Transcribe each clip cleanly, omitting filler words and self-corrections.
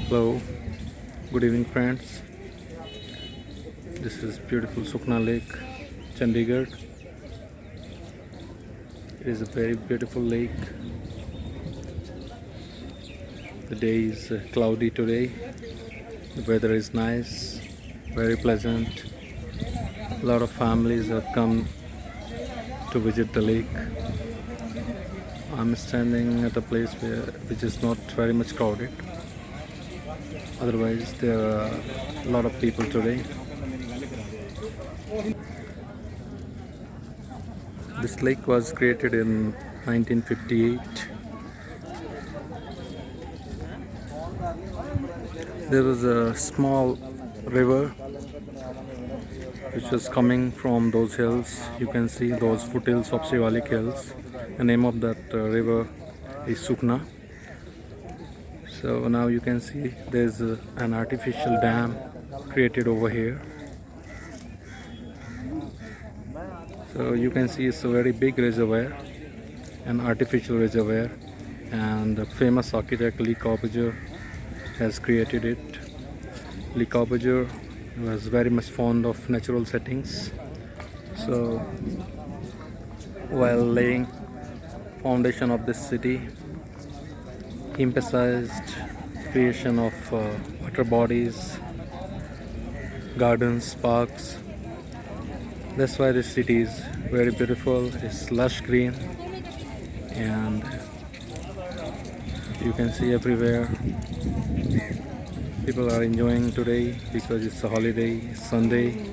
Hello, good evening friends. This is beautiful Sukhna Lake, Chandigarh. It is a very beautiful lake. The day is cloudy today. The weather is nice, very pleasant. A lot of families have come to visit the lake. I'm standing at a place which is not very much crowded. Otherwise, there are a lot of people today. This lake was created in 1958. There was a small river which was coming from those hills. You can see those foothills of Shivalik hills. The name of that river is Sukhna. So now you can see there's an artificial dam created over here. So you can see it's a very big reservoir, an artificial reservoir, and the famous architect Corbusier has created it. Corbusier was very much fond of natural settings. So while laying foundation of this city, he emphasized creation of water bodies, gardens, parks. That's why this city is very beautiful. It's lush green, and you can see everywhere people are enjoying today because it's a holiday, it's Sunday.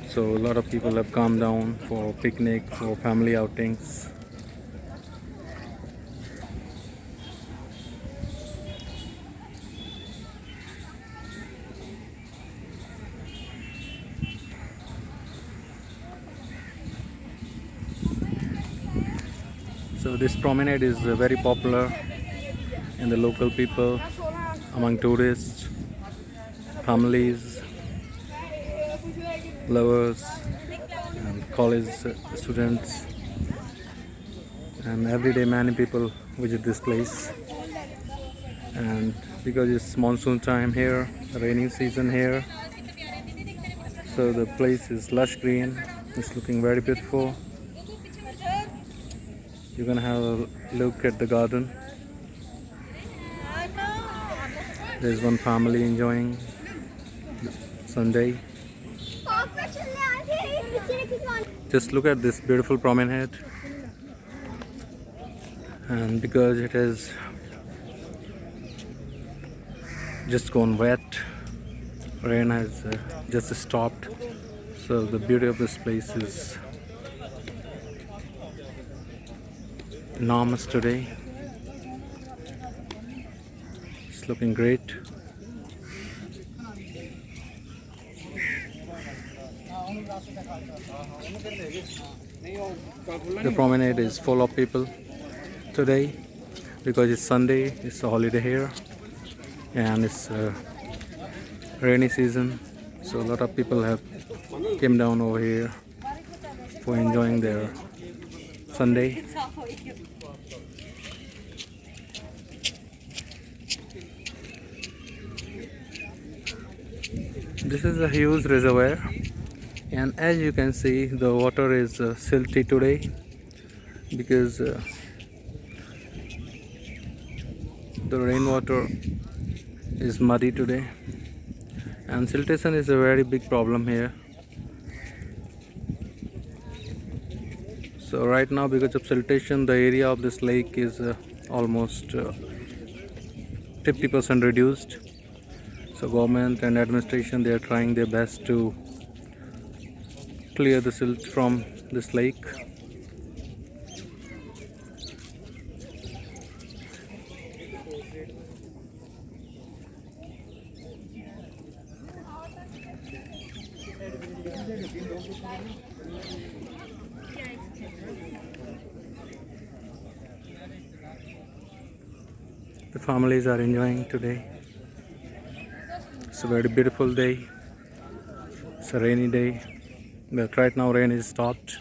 So a lot of people have come down for picnics or family outings. So this promenade is very popular in the local people, among tourists, families, lovers, and college students, and every day many people visit this place. And because it's monsoon time here, raining season here, so the place is lush green. It's looking very beautiful. You can have a look at the garden. There's one family enjoying Sunday. Just look at this beautiful promenade. And because it has just gone wet, rain has just stopped, so the beauty of this place is enormous today. It's looking great. The promenade is full of people today because it's Sunday, it's a holiday here, and it's rainy season, so a lot of people have came down over here for enjoying their Sunday. This is a huge reservoir, and as you can see, the water is silty today because the rainwater is muddy today, and siltation is a very big problem here. So right now, because of siltation, the area of this lake is almost 50% reduced. So government and administration, they are trying their best to clear the silt from this lake. The families are enjoying today. It's a very beautiful day. It's a rainy day, but right now rain is stopped.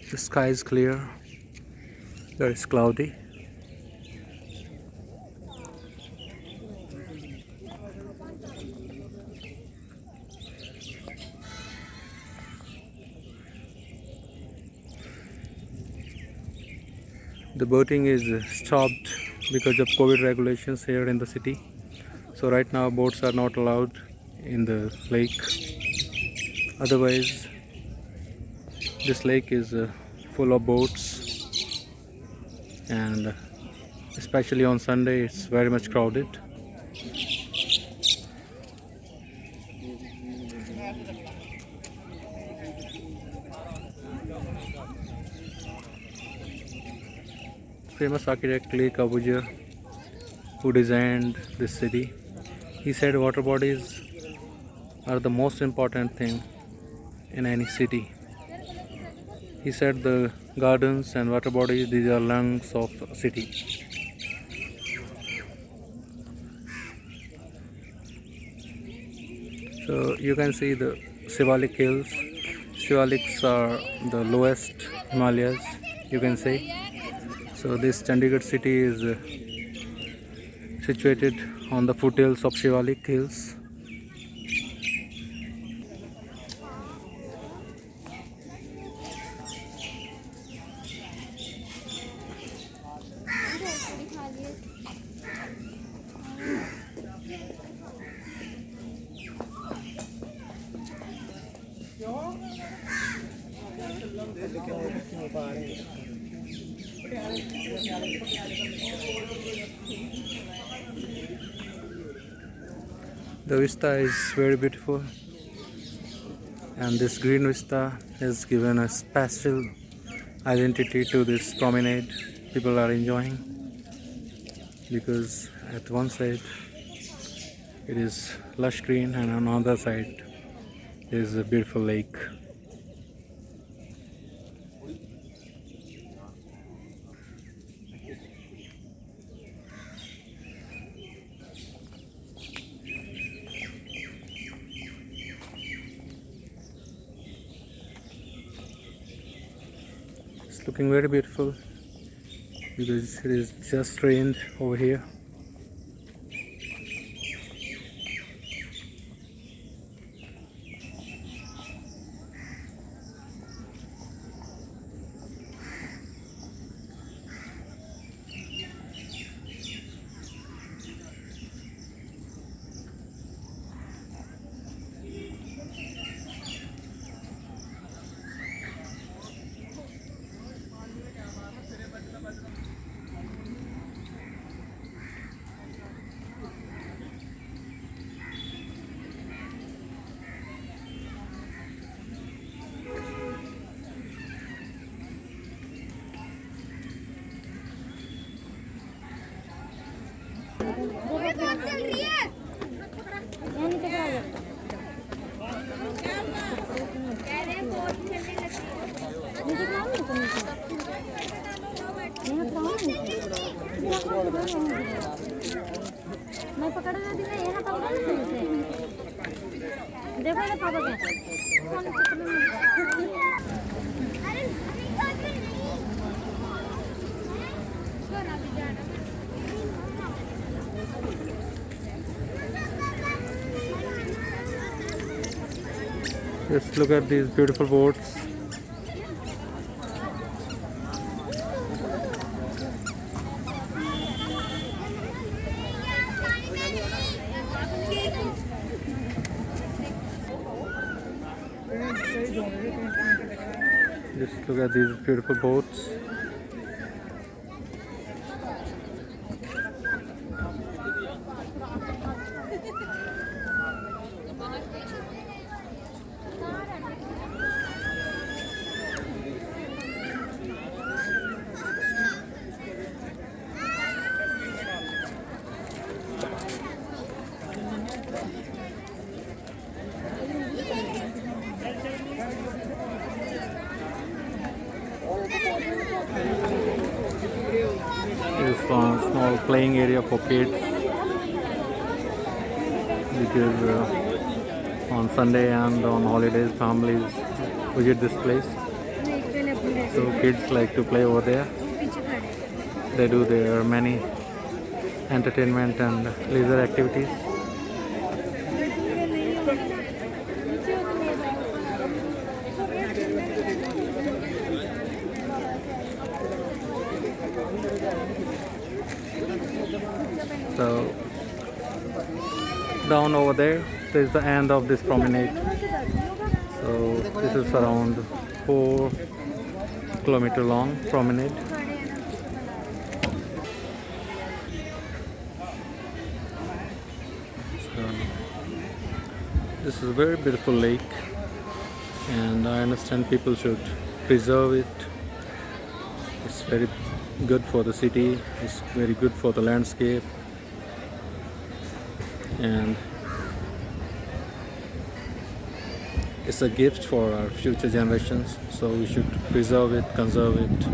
The sky is clear, there is cloudy. The boating is stopped because of COVID regulations here in the city. So right now boats are not allowed in the lake. Otherwise, this lake is full of boats, and especially on Sunday it's very much crowded. Famous architect Corbusier, who designed this city, he said water bodies are the most important thing in any city. He said the gardens and water bodies, these are lungs of a city. So you can see the Shivalik hills. Shivaliks are the lowest Himalayas, you can say. So this Chandigarh city is situated on the foothills of Shivalik hills. The vista is very beautiful, and this green vista has given a special identity to this promenade. People are enjoying because at one side it is lush green and on the other side there is a beautiful lake. It's looking very beautiful because it is just rained over here. मैं पकड़ रही थी यहाँ पकड़ रही थी देखो ये पापा क्या Just look at these beautiful boats. Just look at these beautiful boats. This is a small playing area for kids. because on Sunday and on holidays families visit this place. So kids like to play over there. They do their many entertainment and leisure activities. So down over there is the end of this promenade. So this is around 4-kilometer long promenade. So this is a very beautiful lake, and I understand people should preserve it. It's very good for the city, it's very good for the landscape, and it's a gift for our future generations, so we should preserve it, conserve it.